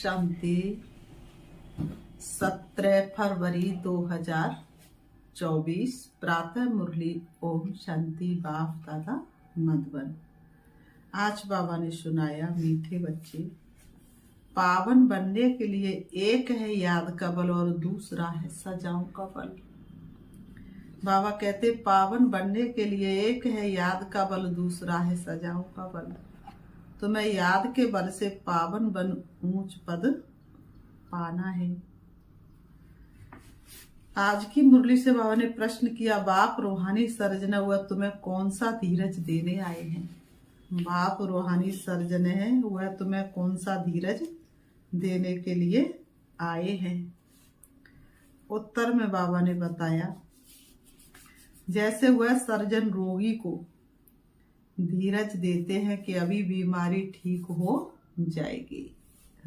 शांति। 17 फरवरी 2024 प्रातः मुरली। ओम शांति। बाप दादा मधुबन। आज बाबा ने सुनाया, मीठे बच्चे, पावन बनने के लिए एक है याद का बल और दूसरा है सजाओं का बल। बाबा कहते पावन बनने के लिए एक है याद का बल, दूसरा है सजाओं का बल। तुम्हें याद के बल से पावन बन ऊंच पद पाना है। आज की मुरली से बाबा ने प्रश्न किया, बाप रूहानी सर्जन हुआ, तुम्हें कौन सा धीरज देने आए हैं? बाप रूहानी सर्जन है, वह तुम्हें कौन सा धीरज देने के लिए आए हैं? उत्तर में बाबा ने बताया, जैसे वह सर्जन रोगी को धीरज देते हैं कि अभी बीमारी ठीक हो जाएगी।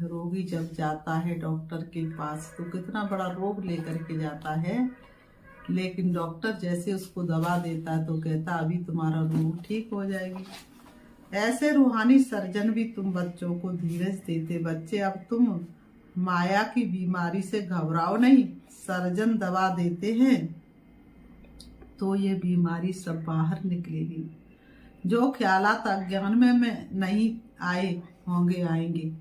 रोगी जब जाता है डॉक्टर के पास तो कितना बड़ा रोग लेकर के जाता है, लेकिन डॉक्टर जैसे उसको दवा देता है तो कहता अभी तुम्हारा रोग ठीक हो जाएगी। ऐसे रूहानी सर्जन भी तुम बच्चों को धीरज देते। बच्चे, अब तुम माया की बीमारी से घबराओ नहीं। सर्जन दवा देते हैं तो ये बीमारी सब बाहर निकलेगी। जो ख्यालात अज्ञान में नहीं आए होंगे आएंगे,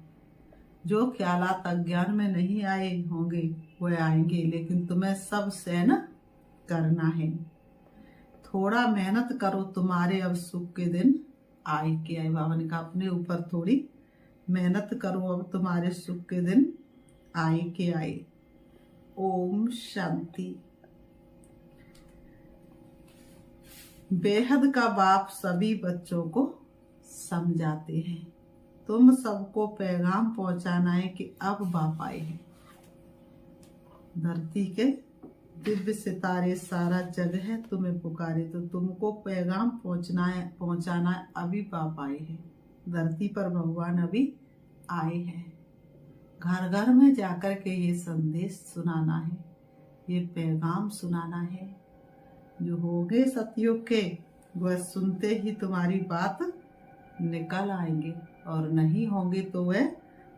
जो ख्यालात अज्ञान में नहीं आए होंगे वह आएंगे, लेकिन तुम्हें सब सहन करना है। थोड़ा मेहनत करो, तुम्हारे अब सुख के दिन आए के आए। बाबा ने कहा अपने ऊपर थोड़ी मेहनत करो, अब तुम्हारे सुख के दिन आए के आए। ओम शांति। बेहद का बाप सभी बच्चों को समझाते हैं। तुम सबको पैगाम पहुंचाना है कि अब बाप आए हैं। धरती के दिव्य सितारे, सारा जग है तुम्हें पुकारे, तो तुमको पैगाम पहुंचाना है, अभी बाप आए हैं। धरती पर भगवान अभी आए हैं। घर घर में जाकर के ये संदेश सुनाना है, ये पैगाम सुनाना है। जो होंगे सतयुग के वह सुनते ही तुम्हारी बात निकल आएंगे, और नहीं होंगे तो वह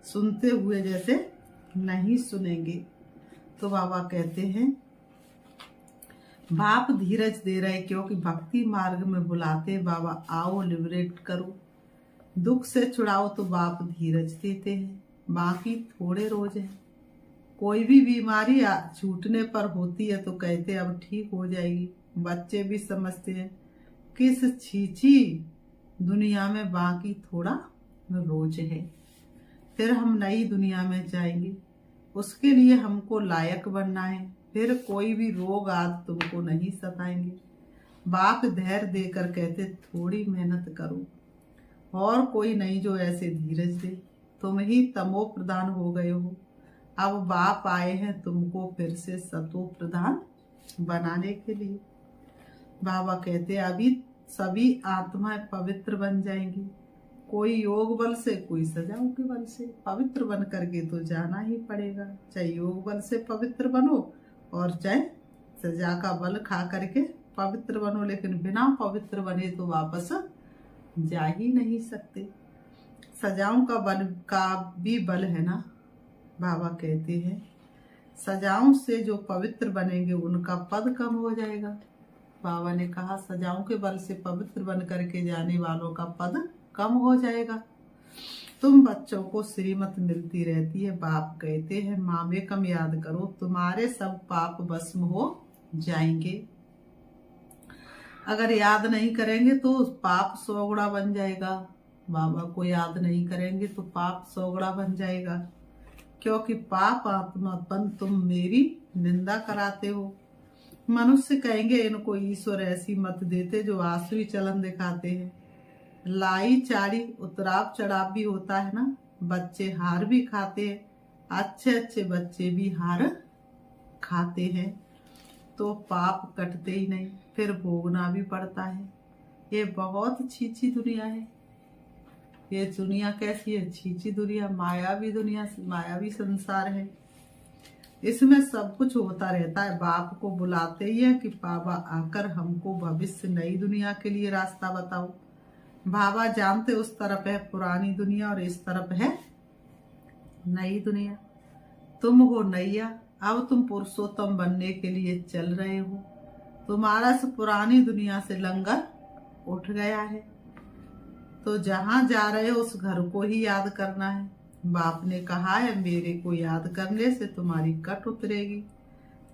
सुनते हुए जैसे नहीं सुनेंगे। तो बाबा कहते हैं बाप धीरज दे रहे, क्योंकि भक्ति मार्ग में बुलाते। बाबा आओ लिबरेट करो, दुख से छुड़ाओ, तो बाप धीरज देते हैं। बाकी थोड़े रोज है। कोई भी बीमारी छूटने पर होती है तो कहते अब ठीक हो जाएगी। बच्चे भी समझते हैं किस छीछी दुनिया में बाकी थोड़ा रोज है, फिर हम नई दुनिया में जाएंगे। उसके लिए हमको लायक बनना है, फिर कोई भी रोग आदि तुमको नहीं सताएंगे। बाप धैर्य देकर कहते थोड़ी मेहनत करो, और कोई नहीं जो ऐसे धीरज दे। तुम ही तमो प्रधान हो गए हो, अब बाप आए हैं तुमको फिर से सतो प्रधान बनाने के लिए। बाबा कहते अभी सभी आत्माएं पवित्र बन जाएंगी। कोई योग बल से, कोई सजाओं के बल से। पवित्र बन करके तो जाना ही पड़ेगा, चाहे योग बल से पवित्र बनो और चाहे सजा का बल खा करके पवित्र बनो, लेकिन बिना पवित्र बने तो वापस जा ही नहीं सकते। सजाओं का भी बल है ना। बाबा कहते हैं सजाओं से जो पवित्र बनेंगे उनका पद कम हो जाएगा। बाबा ने कहा सजाओं के बल से पवित्र बन करके जाने वालों का पद कम हो जाएगा। तुम बच्चों को श्रीमत मिलती रहती है। बाप कहते हैं मामे कम याद करो, तुम्हारे सब पाप भस्म हो जाएंगे। अगर याद नहीं करेंगे तो पाप 100 गुणा बन जाएगा। बाबा को याद नहीं करेंगे तो पाप 100 गुणा बन जाएगा, क्योंकि पाप आत्मापन तुम मेरी निंदा कराते हो। मनुष्य कहेंगे इनको ईश्वर ऐसी मत देते जो आसुरी चलन दिखाते हैं। लाई चाड़ी उतराव चढ़ाव भी होता है ना। बच्चे हार भी खाते हैं, अच्छे अच्छे बच्चे भी हार खाते हैं, तो पाप कटते ही नहीं, फिर भोगना भी पड़ता है। ये बहुत छीछी दुनिया है। ये दुनिया कैसी है? छीछी दुनिया, मायावी दुनिया, मायावी संसार है। इसमें सब कुछ होता रहता है। बाप को बुलाते ही है कि बाबा आकर हमको भविष्य नई दुनिया के लिए रास्ता बताओ। बाबा जानते उस तरफ है पुरानी दुनिया और इस तरफ है नई दुनिया, तुम हो नैया, अब तुम पुरुषोत्तम बनने के लिए चल रहे हो। तुम्हारा इस पुरानी दुनिया से लंगर उठ गया है, तो जहां जा रहे हो उस घर को ही याद करना है। बाप ने कहा है मेरे को याद करने से तुम्हारी कट उतरेगी।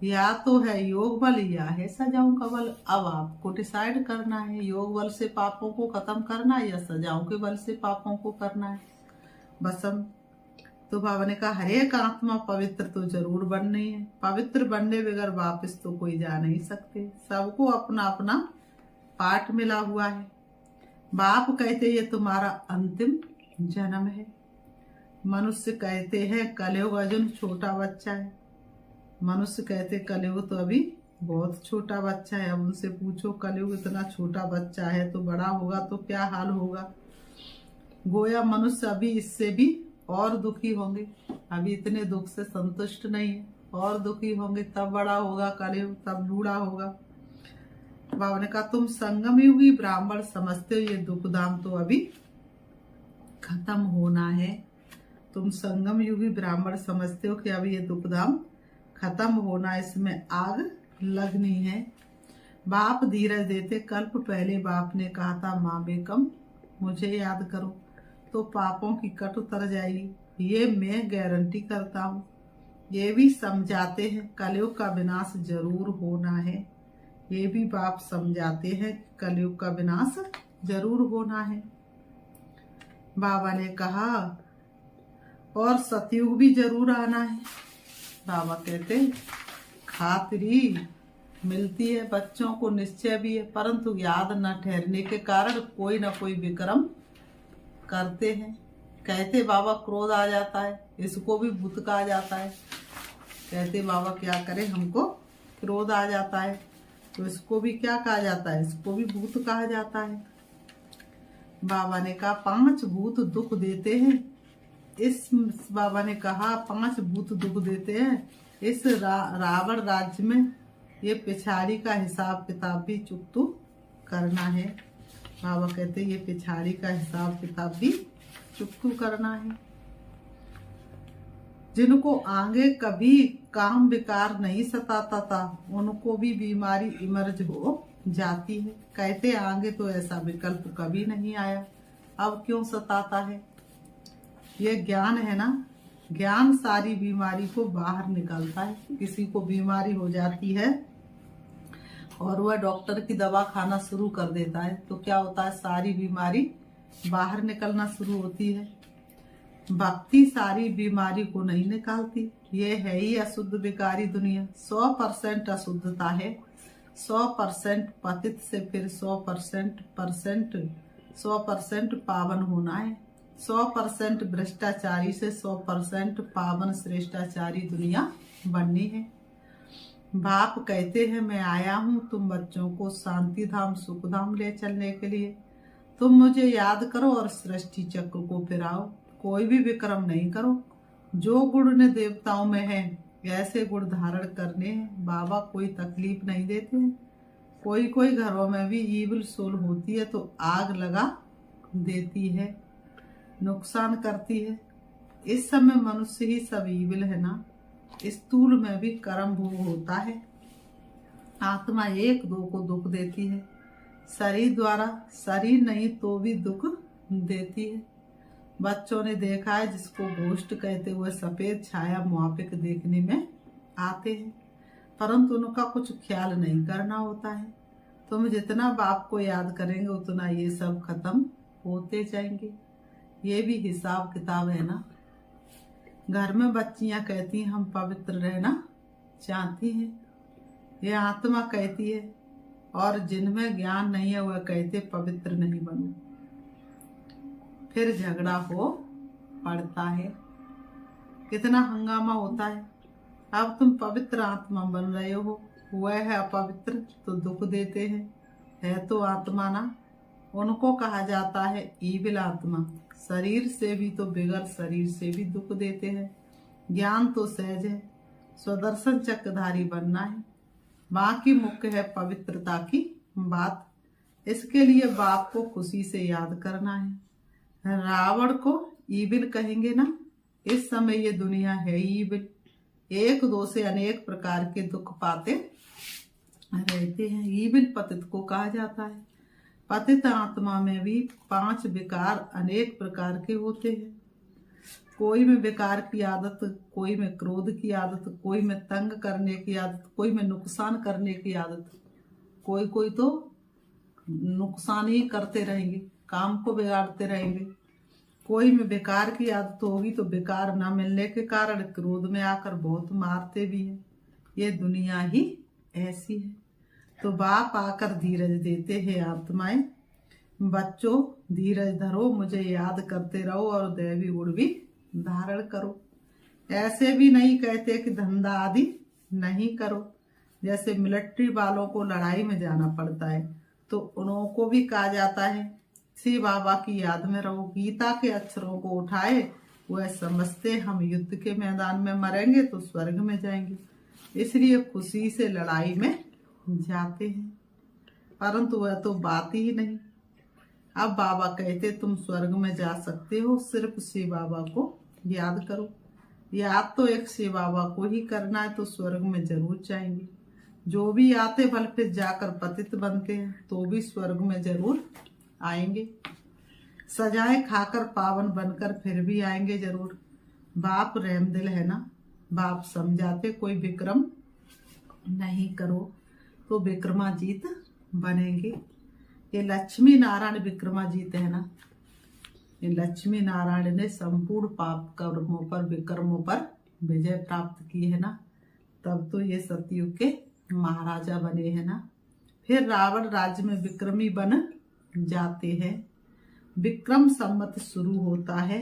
या तो है योग बल या है सजाओं का बल। अब आपको डिसाइड करना है, योग बल से पापों को खत्म करना है या सजाओं के बल से पापों को करना है। बसंत तो बाबा ने कहा हर एक आत्मा पवित्र तो जरूर बननी है। पवित्र बनने बगैर वापस तो कोई जा नहीं सकते। सबको अपना अपना पाठ मिला हुआ है। बाप कहते ये तुम्हारा अंतिम जन्म है। मनुष्य कहते हैं कलयुग अर्जुन छोटा बच्चा है। मनुष्य कहते कलयुग तो अभी बहुत छोटा बच्चा है। अब उनसे पूछो कलयुग इतना छोटा बच्चा है तो बड़ा होगा तो क्या हाल होगा। गोया मनुष्य अभी इससे भी और दुखी होंगे। अभी इतने दुख से संतुष्ट नहीं है, और दुखी होंगे। तब बड़ा होगा कलयुग, तब बूढ़ा होगा। बाबा ने कहा तुम संगम युगी ब्राह्मण समझते हो, ये दुख दाम तो अभी खत्म होना है। तुम संगम युगी ब्राह्मण समझते हो कि अभी ये दुख दाम खत्म होना, इसमें आग लगनी है। बाप धीरज देते। कल्प पहले बाप ने कहा था माँ बेकम मुझे याद करो तो पापों की कट उतर जाएगी। ये मैं गारंटी करता हूँ। ये भी समझाते हैं कलयुग का विनाश जरूर होना है। ये भी बाप समझाते हैं कलयुग का विनाश जरूर होना है। बाबा ने कहा और सतयुग भी जरूर आना है। बाबा कहते खातिरी मिलती है बच्चों को, निश्चय भी है, परंतु याद न ठहरने के कारण कोई ना कोई विक्रम करते हैं। कहते बाबा क्रोध आ जाता है, इसको भी भूत कहा जाता है। कहते बाबा क्या करें, हमको क्रोध आ जाता है तो इसको भी क्या कहा जाता है, इसको भी भूत कहा जाता है। बाबा ने कहा 5 भूत दुख देते हैं। इस बाबा ने कहा 5 भूत दुख देते हैं। इस रावण राज्य में ये पिछाड़ी का हिसाब किताब भी चुकतू करना है। बाबा कहते ये पिछाड़ी का हिसाब किताब भी चुकतू करना है। जिनको आगे कभी काम विकार नहीं सताता था उनको भी बीमारी इमर्ज हो जाती है। कहते आगे तो ऐसा विकल्प कभी नहीं आया, अब क्यों सताता है। ये ज्ञान है ना, ज्ञान सारी बीमारी को बाहर निकालता है। किसी को बीमारी हो जाती है और वह डॉक्टर की दवा खाना शुरू कर देता है तो क्या होता है, सारी बीमारी बाहर निकलना शुरू होती है। भक्ति सारी बीमारी को नहीं निकालती। ये है ही अशुद्ध विकारी दुनिया। 100% अशुद्धता है, 100% पतित से फिर 100% पावन होना है। 100% भ्रष्टाचारी से 100% पावन श्रेष्ठाचारी दुनिया बननी है। बाप कहते हैं मैं आया हूँ तुम बच्चों को शांति धाम सुख धाम ले चलने के लिए। तुम मुझे याद करो और सृष्टि चक्र को फिराओ। कोई भी विक्रम नहीं करो। जो गुण ने देवताओं में है ऐसे गुण धारण करने हैं। बाबा कोई तकलीफ नहीं देते हैं। कोई कोई घरों में भी ईविल सोल होती है तो आग लगा देती है, नुकसान करती है। इस समय मनुष्य ही सब ईविल है ना। स्थूल में भी कर्म भोग होता है। आत्मा 1-2 को दुख देती है, शरीर द्वारा, शरीर नहीं तो भी दुख देती है। बच्चों ने देखा है जिसको गोष्ठ कहते हुए सफेद छाया मुआफिक देखने में आते हैं, परंतु उनका कुछ ख्याल नहीं करना होता है। तुम जितना बाप को याद करेंगे उतना ये सब खत्म होते जाएंगे। ये भी हिसाब किताब है ना। घर में बच्चियां कहती हैं हम पवित्र रहना चाहती हैं, ये आत्मा कहती है, और जिनमें ज्ञान नहीं है वह कहते पवित्र नहीं बनो। फिर झगड़ा हो पड़ता है, कितना हंगामा होता है। अब तुम पवित्र आत्मा बन रहे हो, वह है अपवित्र तो दुख देते हैं। है तो आत्मा ना, उनको कहा जाता है ईविल आत्मा। शरीर से भी तो बिगड़, शरीर से भी दुख देते हैं। ज्ञान तो सहज है, स्वदर्शन चक्रधारी बनना है। बाकी मुख्य है पवित्रता की बात। इसके लिए बाप को खुशी से याद करना है। रावण को ईविल कहेंगे ना, इस समय ये दुनिया है ही बिल, एक दो से अनेक प्रकार के दुख पाते रहते हैं। ईबिल पतित को कहा जाता है। पतित आत्मा में भी 5 विकार अनेक प्रकार के होते हैं। कोई में विकार की आदत, कोई में क्रोध की आदत, कोई में तंग करने की आदत, कोई में नुकसान करने की आदत। कोई कोई तो नुकसान ही करते रहेंगे, काम को बिगाड़ते रहेंगे। कोई में बेकार की आदत होगी तो बेकार ना मिलने के कारण क्रोध में आकर बहुत मारते भी हैं। ये दुनिया ही ऐसी है। तो बाप आकर धीरज देते हैं आत्माएं, बच्चों धीरज धरो, मुझे याद करते रहो और दैवी गुण भी धारण करो। ऐसे भी नहीं कहते कि धंधा आदि नहीं करो। जैसे मिलिट्री वालों को लड़ाई में जाना पड़ता है तो उनको भी कहा जाता है शिव बाबा की याद में रहो। गीता के अक्षरों को उठाए, वह समझते हम युद्ध के मैदान में मरेंगे तो स्वर्ग में जाएंगे, इसलिए खुशी से लड़ाई में जाते हैं। परंतु वह तो बात ही नहीं। अब बाबा कहते तुम स्वर्ग में जा सकते हो, सिर्फ शिव बाबा को याद करो। याद तो एक शिव बाबा को ही करना है तो स्वर्ग में जरूर जाएंगे। जो भी आते बल फिर जाकर पतित बनते हैं तो भी स्वर्ग में जरूर आएंगे। सजाएं खाकर पावन बनकर फिर भी आएंगे जरूर। बाप रहमदिल है ना। बाप समझाते कोई विक्रम नहीं करो तो विक्रमाजीत बनेंगे। ये लक्ष्मी नारायण विक्रमाजीत है ना। ये लक्ष्मी नारायण ने संपूर्ण पाप कर्मों पर विक्रमों पर विजय प्राप्त की है ना, तब तो ये सतयुग के महाराजा बने हैं ना। फिर रावण राज्य में विक्रमी बन जाते हैं। विक्रम संवत शुरू होता है।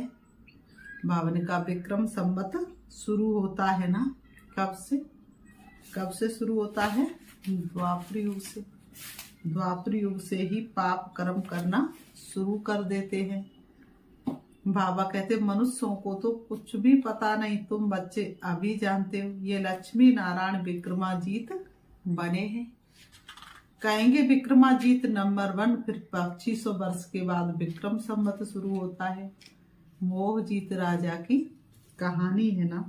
बावन का विक्रम संवत शुरू होता है ना। कब से शुरू होता है? द्वापर युग से। द्वापर युग से ही पाप कर्म करना शुरू कर देते हैं। बाबा कहते मनुष्यों को तो कुछ भी पता नहीं, तुम बच्चे अभी जानते हो। ये लक्ष्मी नारायण विक्रमाजीत बने हैं। कहेंगे विक्रमाजीत नंबर 1। फिर 2500 वर्ष के बाद विक्रम संवत शुरू होता है। मोहजीत राजा की कहानी है ना।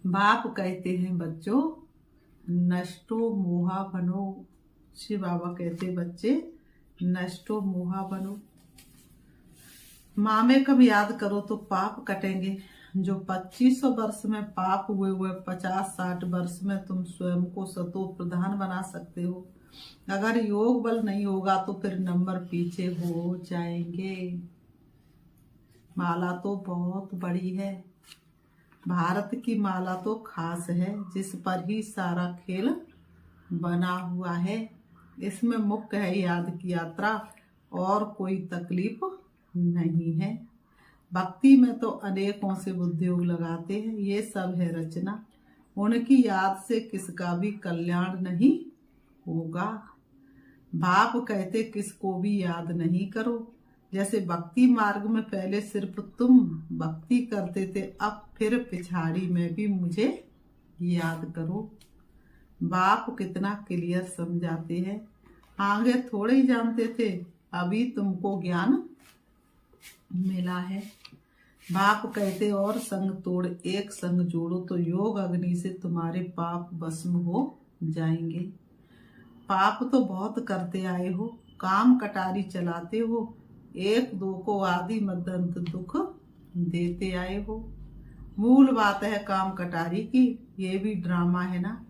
बाप कहते हैं बच्चों नष्टो मोहा बनो। शिव बाबा कहते बच्चे नष्टो मोहा बनो। मामे कब याद करो तो पाप कटेंगे। जो 2500 वर्ष में पाप हुए 50-60 वर्ष में तुम स्वयं को सतो प्रधान बना सकते हो। अगर योग बल नहीं होगा तो फिर नंबर पीछे हो जाएंगे। माला तो बहुत बड़ी है। भारत की माला तो खास है, जिस पर ही सारा खेल बना हुआ है। इसमें मुख्य है याद की यात्रा और कोई तकलीफ नहीं है। भक्ति में तो अनेकों से उद्योग लगाते हैं, ये सब है रचना। उनकी याद से किसका भी कल्याण नहीं होगा। बाप कहते किसको भी याद नहीं करो। जैसे भक्ति मार्ग में पहले सिर्फ तुम भक्ति करते थे, अब फिर पिछाड़ी में भी मुझे याद करो। बाप कितना क्लियर समझाते हैं। आगे थोड़े ही जानते थे, अभी तुमको ज्ञान मिला है। बाप कहते और संग तोड़ एक संग जोड़ो तो योग अग्नि से तुम्हारे पाप भस्म हो जाएंगे। पाप तो बहुत करते आए हो, काम कटारी चलाते हो, एक दो को आदि मदंत दुख देते आए हो। मूल बात है काम कटारी की, ये भी ड्रामा है ना।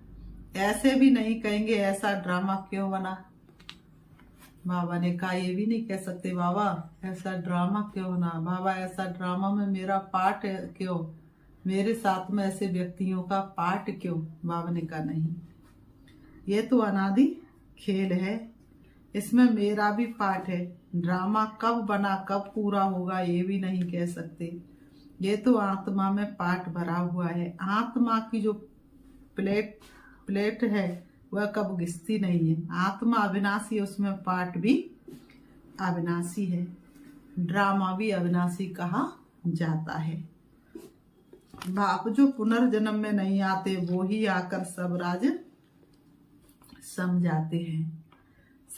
ऐसे भी नहीं कहेंगे ऐसा ड्रामा क्यों बना। बाबा ने कहा ये भी नहीं कह सकते बाबा ऐसा ड्रामा क्यों ना। बाबा ऐसा ड्रामा में मेरा पार्ट क्यों, मेरे साथ में ऐसे व्यक्तियों का पार्ट क्यों। बाबा ने कहा नहीं, ये तो अनादि खेल है, इसमें मेरा भी पार्ट है। ड्रामा कब बना कब पूरा होगा ये भी नहीं कह सकते। ये तो आत्मा में पार्ट भरा हुआ है। आत्मा की जो प्लेट है वह कब घिसती नहीं है। आत्मा अविनाशी है, उसमें पार्ट भी अविनाशी है। ड्रामा भी अविनाशी कहा जाता है। बाप जो पुनर्जन्म में नहीं आते वो ही आकर सब राज समझाते हैं।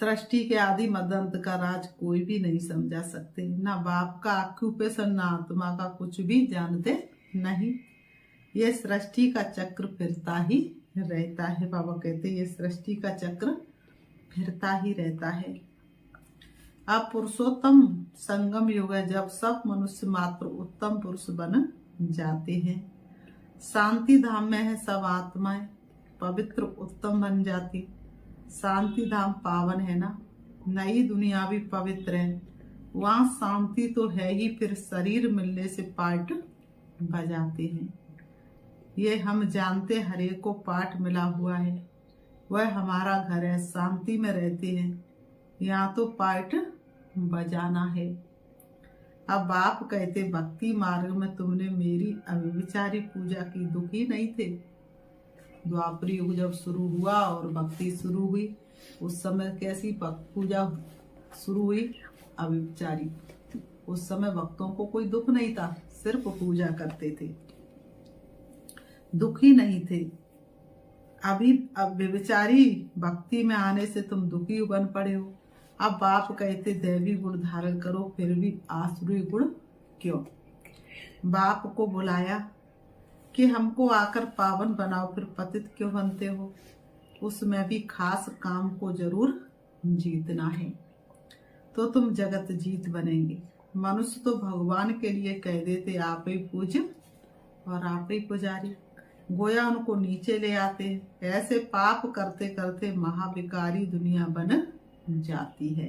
सृष्टि के आदि मदंत का राज कोई भी नहीं समझा सकते। ना बाप का ऑक्यूपेशन ना आत्मा का कुछ भी जानते नहीं। ये सृष्टि का चक्र फिरता ही रहता है। बाबा कहते ये सृष्टि का चक्र फिरता ही रहता है। अब पुरुषोत्तम संगम युग है, जब सब मनुष्य मात्र उत्तम पुरुष बन जाते हैं। शांति धाम में है सब आत्माएं पवित्र उत्तम बन जाती। शांति धाम पावन है ना, नई दुनिया भी पवित्र है। वहाँ शांति तो है ही, फिर शरीर मिलने से पाठ बजाते हैं। ये हम जानते, हर एक को पाठ मिला हुआ है। वह हमारा घर है, शांति में रहते हैं। यहाँ तो पाठ बजाना है। अब बाप कहते भक्ति मार्ग में तुमने मेरी अव्यभिचारी पूजा की, दुखी नहीं थे। द्वापर युग जब शुरू हुआ और भक्ति शुरू हुई, उस समय कैसी पूजा शुरू हुई? अव्यभिचारी। उस समय भक्तों को कोई दुख नहीं था, सिर्फ पूजा करते थे, दुखी नहीं थे। अभी अब व्यभिचारी भक्ति में आने से तुम दुखी बन पड़े हो। अब बाप कहते दैवी गुण धारण करो, फिर भी आसुरी गुण क्यों? बाप को बुलाया कि हमको आकर पावन बनाओ, फिर पतित क्यों बनते हो? उसमें भी खास काम को जरूर जीतना है तो तुम जगत जीत बनेंगे। मनुष्य तो भगवान के लिए कह देते आप ही पूज और आप ही पुजारी, गोया उनको नीचे ले आते हैं। ऐसे पाप करते करते महाविकारी दुनिया बन जाती है।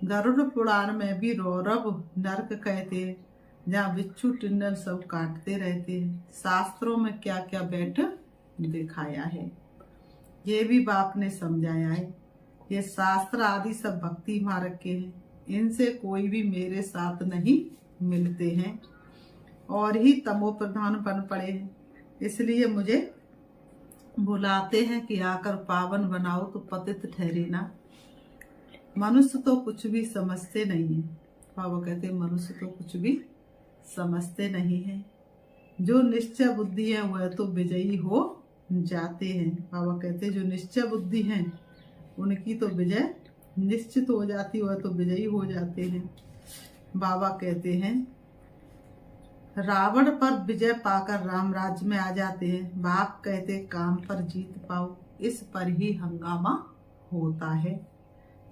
गरुड़ पुराण में भी रौरव नरक कहते हैं, जहाँ बिच्छू टिंडल सब काटते रहते हैं। शास्त्रों में क्या क्या बैठ दिखाया है, ये भी बाप ने समझाया है। ये शास्त्र आदि सब भक्ति मार्ग के हैं, इनसे कोई भी मेरे साथ नहीं मिलते हैं और ही तमो प्रधान बन पड़े हैं। इसलिए मुझे बुलाते हैं कि आकर पावन बनाओ तो पतित ठहरे ना। मनुष्य तो कुछ भी समझते नहीं है। बाबा कहते मनुष्य तो कुछ भी समझते नहीं है। जो निश्चय बुद्धि है वह तो विजयी हो जाते हैं। बाबा कहते जो निश्चय बुद्धि है उनकी तो विजय निश्चित हो जाती, वह तो विजयी हो जाते हैं। बाबा कहते हैं रावण पर विजय पाकर राम राज्य में आ जाते हैं। बाप कहते काम पर जीत पाओ, इस पर ही हंगामा होता है।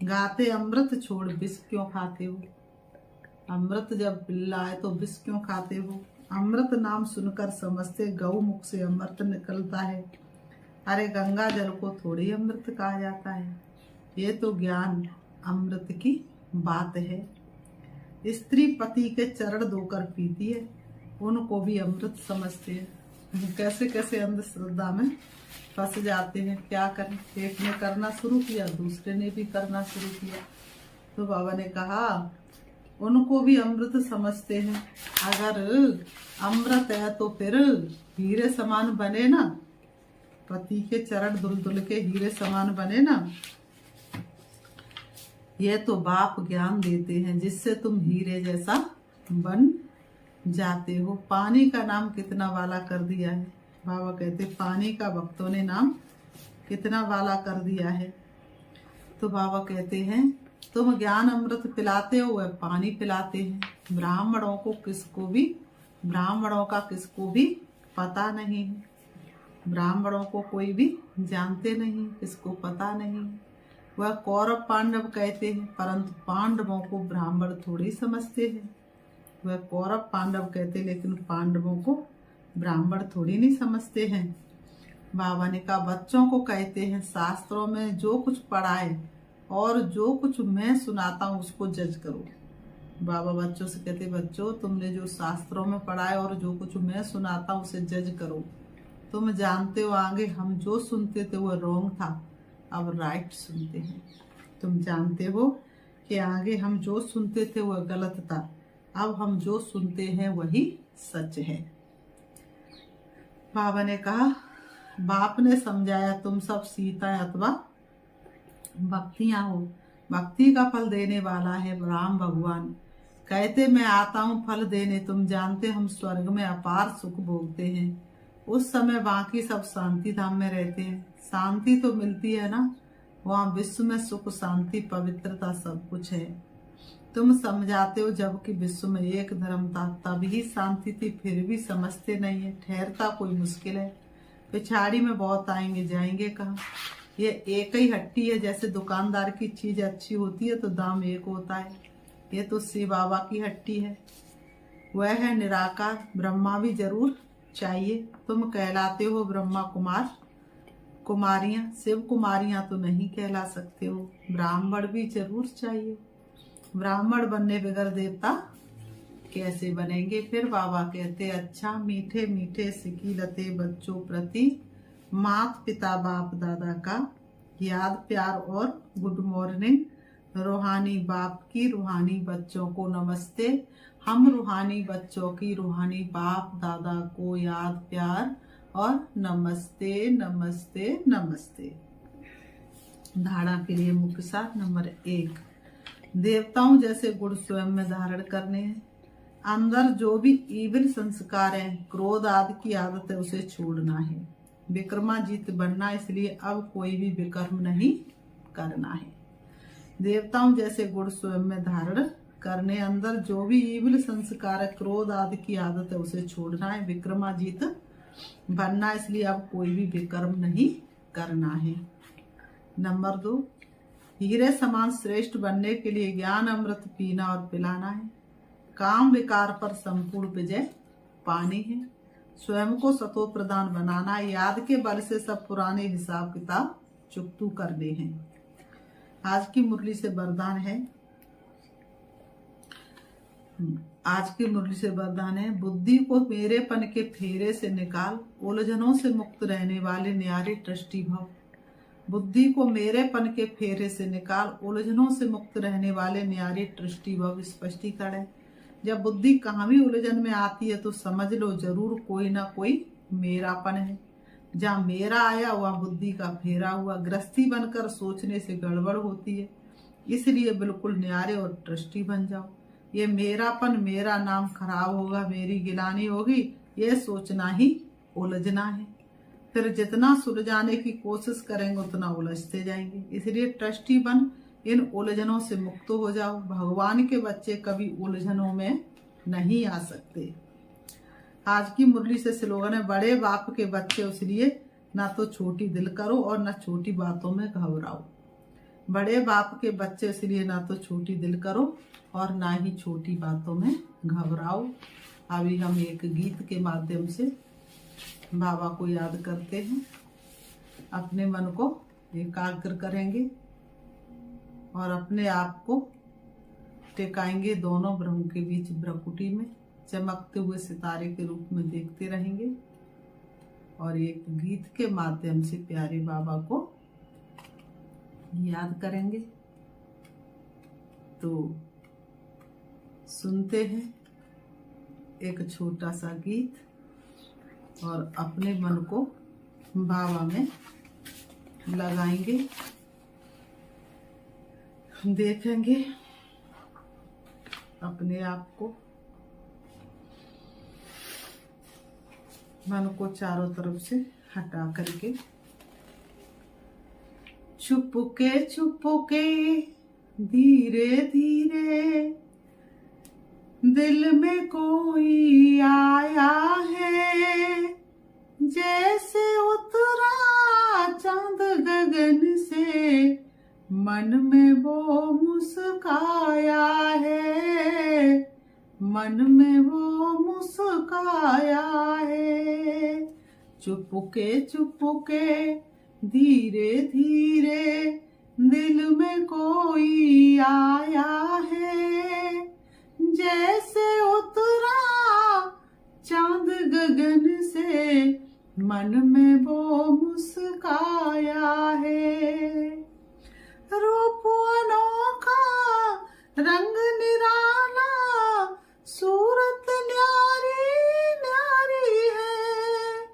गाते अमृत छोड़ विष क्यों खाते हो? अमृत जब पिल्ला है तो विष क्यों खाते हो? अमृत नाम सुनकर समझते गौ मुख से अमृत निकलता है। अरे गंगा जल को थोड़ी अमृत कहा जाता है, ये तो ज्ञान अमृत की बात है। स्त्री पति के चरण धोकर पीती है, उनको भी अमृत समझते हैं। कैसे कैसे अंधश्रद्धा में फंस जाते हैं। क्या करें, एक ने करना शुरू किया, दूसरे ने भी करना शुरू किया। तो बाबा ने कहा उनको भी अमृत समझते हैं। अगर अमृत है तो फिर हीरे समान बने ना, पति के चरण धुल धुल के हीरे समान बने ना। ये तो बाप ज्ञान देते हैं जिससे तुम हीरे जैसा बन जाते हो। पानी का नाम कितना वाला कर दिया है। बाबा कहते पानी का भक्तों ने नाम कितना वाला कर दिया है। तो बाबा कहते हैं तुम ज्ञान अमृत पिलाते हो, वह पानी पिलाते हैं। ब्राह्मणों का किसको भी पता नहीं है। ब्राह्मणों को कोई भी जानते नहीं, किसको पता नहीं। वह कौरव पांडव कहते हैं, परंतु पांडवों को ब्राह्मण थोड़ी समझते हैं। वह कौरव पांडव कहते लेकिन पांडवों को ब्राह्मण थोड़ी नहीं समझते हैं। बाबा ने कहा बच्चों को कहते हैं शास्त्रों में जो कुछ पढ़ा है और जो कुछ मैं सुनाता हूँ उसको जज करो। बाबा बच्चों से कहते बच्चों तुमने जो शास्त्रों में पढ़ा है और जो कुछ मैं सुनाता हूँ उसे जज करो। तुम जानते हो आगे हम जो सुनते थे वो रॉन्ग था, अब राइट सुनते हैं। तुम जानते हो कि आगे हम जो सुनते थे वह गलत था, अब हम जो सुनते हैं वही सच है। बाबा ने कहा बाप ने समझाया तुम सब सीता अथवा भक्तियां हो। भक्ति का फल देने वाला है राम भगवान। कहते मैं आता हूँ फल देने, तुम जानते हम स्वर्ग में अपार सुख भोगते हैं। उस समय बाकी सब शांति धाम में रहते हैं। शांति तो मिलती है ना, वहाँ विश्व में सुख शांति पवित्रता सब कुछ है। तुम समझाते हो जबकि विश्व में एक धर्म था, तभी शांति थी, फिर भी समझते नहीं है। ठहरता कोई मुश्किल है, पिछाड़ी में बहुत आएंगे जाएंगे कहाँ। ये एक ही हट्टी है, जैसे दुकानदार की चीज अच्छी होती है तो दाम एक होता है। ये तो शिव बाबा की हट्टी है, वह है निराकार। ब्रह्मा भी जरूर चाहिए। तुम कहलाते हो ब्रह्मा कुमार कुमारियां, शिव कुमारियां तो नहीं कहला सकते हो। ब्राह्मण भी जरूर चाहिए। ब्राह्मण बनने बगैर देवता कैसे बनेंगे। फिर बाबा कहते अच्छा मीठे मीठे सिकीलते बच्चों प्रति माता पिता बाप दादा का याद प्यार और गुड मॉर्निंग। रूहानी बाप की रूहानी बच्चों को नमस्ते। हम रूहानी बच्चों की रूहानी बाप दादा को याद प्यार और नमस्ते नमस्ते नमस्ते। धारणा के लिए मुख्य सार नंबर 1, देवताओं जैसे गुण स्वयं में धारण करने हैं। अंदर जो भी ईविल संस्कार है, क्रोध आदि की आदत है, उसे छोड़ना है। विक्रमाजीत बनना, इसलिए अब कोई भी विकर्म नहीं करना है। देवताओं जैसे गुण स्वयं में धारण करने, अंदर जो भी ईविल संस्कार है, क्रोध आदि की आदत है, उसे छोड़ना है। विक्रमाजीत बनना, इसलिए अब कोई भी विकर्म नहीं करना है। नंबर 2, हीरे समान श्रेष्ठ बनने के लिए ज्ञान अमृत पीना और पिलाना है। काम विकार पर संपूर्ण विजय पानी है। स्वयं को सतो प्रधान बनाना है। याद के बल से सब पुराने हिसाब किताब चुकतू करने हैं। आज की मुरली से वरदान है, बुद्धि को मेरेपन के फेरे से निकाल, उलझनों से मुक्त रहने वाले न्यारे ट्रस्टी भव। बुद्धि को मेरेपन के फेरे से निकाल, उलझनों से मुक्त रहने वाले न्यारे ट्रस्टी भव। स्पष्टीकरण है, जब बुद्धि कहाँ भी उलझन में आती है तो समझ लो जरूर कोई ना कोई मेरापन है। जहाँ मेरा आया वहाँ बुद्धि का फेरा हुआ। गृहस्थी बनकर सोचने से गड़बड़ होती है, इसलिए बिल्कुल न्यारे और ट्रस्टी बन जाओ। ये मेरापन, मेरा नाम खराब होगा, मेरी गिलानी होगी, ये सोचना ही उलझना है। फिर जितना सुलझाने की कोशिश करेंगे उतना उलझते जाएंगे। इसलिए ट्रस्टी बन इन उलझनों से मुक्त हो जाओ। भगवान के बच्चे कभी उलझनों में नहीं आ सकते। आज की मुरली से स्लोगन है, बड़े बाप के बच्चे इसलिए ना तो छोटी दिल करो और ना छोटी बातों में घबराओ। बड़े बाप के बच्चे इसलिए ना तो छोटी दिल करो और ना ही छोटी बातों में घबराओ। अभी हम एक गीत के माध्यम से बाबा को याद करते हैं। अपने मन को एकाग्र करेंगे और अपने आप को टिकाएंगे दोनों ब्रह्म के बीच भ्रकुटी में, चमकते हुए सितारे के रूप में देखते रहेंगे और एक गीत के माध्यम से प्यारे बाबा को याद करेंगे। तो सुनते हैं एक छोटा सा गीत और अपने मन को बाबा में लगाएंगे, देखेंगे अपने आप को, मन को चारों तरफ से हटा करके। छुपके धीरे धीरे दिल में कोई आया है, जैसे उतरा चांद गगन से, मन में वो मुस्काया है, मन में वो मुस्काया है। चुपके धीरे धीरे दिल में कोई आया है, जैसे उतरा चांद गगन से, मन में वो मुस्काया है। रूप अनोखा रंग निराला, सूरत न्यारी न्यारी है,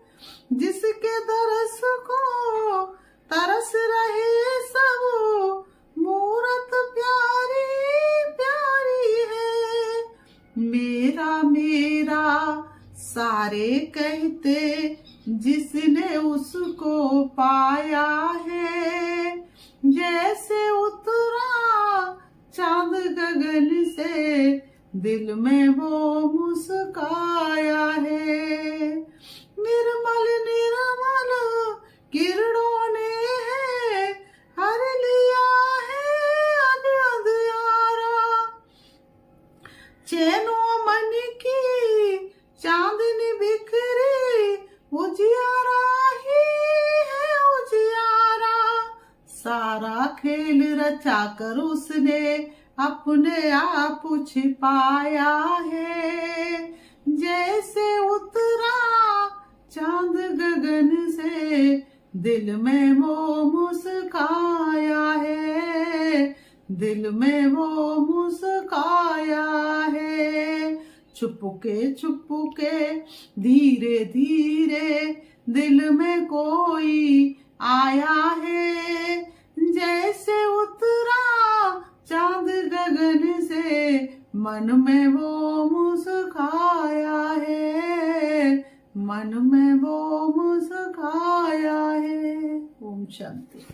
जिसके दरस को तरस रहे सब, मूरत प्यारी प्यारी है। मेरा मेरा सारे कहते, जिसने उसको पाया है, दिल में वो मुस्काया है। निर्मल निर्मल किरणों ने है हर लिया है अंधियारा। चैनो मन की चांदनी बिखरी उजियारा ही है उजियारा। सारा खेल रचा कर उसने अपने आप छिपाया है। जैसे उतरा चांद गगन से दिल में वो मुस्काया है। दिल में वो मुस्काया है। छुपके धीरे धीरे दिल में कोई आया है। जैसे उतरा चांद गगन से मन में वो मुस्काया है। मन में वो मुस्काया है। ओम शांति।